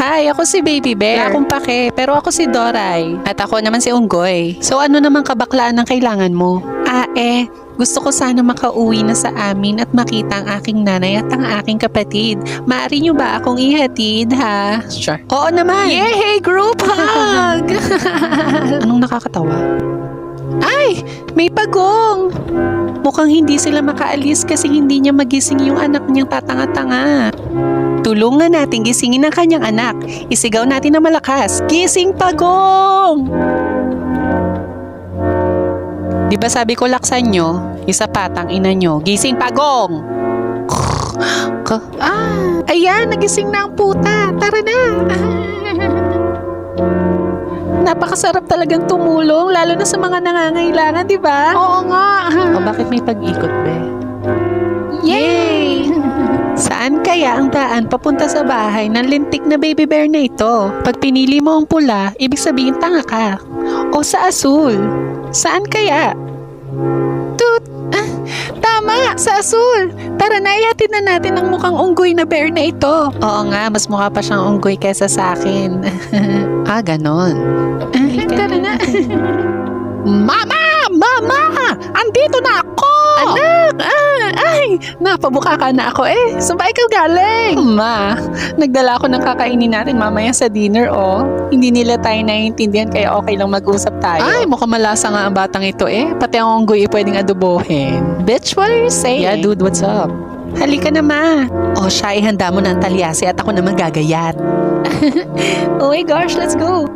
Hi, ako si Baby Bear. Akong pake, pero ako si Doray. At ako naman si Unggoy. So ano naman kabaklaan ang kailangan mo? Gusto ko sana makauwi na sa amin at makita ang aking nanay at ang aking kapatid. Maaari niyo ba akong ihatid, ha? Sure. Oo naman. Yay! Group hug! Anong nakakatawa? Ay! May pagong! Mukhang hindi sila makaalis kasi hindi niya magising yung anak niyang tatanga-tanga. Tulungan natin gisingin ang kanyang anak. Isigaw natin na malakas. Gising pagong! Di ba sabi ko laksan nyo, isa patang ina nyo, gising pagong! Ayan, nagising na ang puta. Tara na! Napakasarap talagang tumulong, lalo na sa mga nangangailangan, di ba? Oo nga. Bakit may pag-ikot, be? Yay! Saan kaya ang daan papunta sa bahay ng lintik na baby bear na ito? Pag pinili mo ang pula, ibig sabihin tanga ka. O sa asul? Saan kaya? Tama! Sa asul! Tara na, ihatid na natin ang mukhang unggoy na bear na ito. Oo nga, mas mukha pa siyang unggoy kesa sa akin. Ganon. Tara na. Mama! Mama! Andito na ako! Anak! Napabuka ka na ako eh. Saan ba ikaw galing? Ma, nagdala ako ng kakainin natin mamaya sa dinner Hindi nila tayo naiintindihan kaya okay lang mag-usap tayo. Ay, mukhang malasa nga ang batang ito eh. Pati ang unggoy pwedeng adobohin. Bitch, what are you saying? Yeah, dude, what's up? Halika na, ma. Siya ihanda mo na ang talyasi at ako naman gagayat. Oh my gosh, let's go.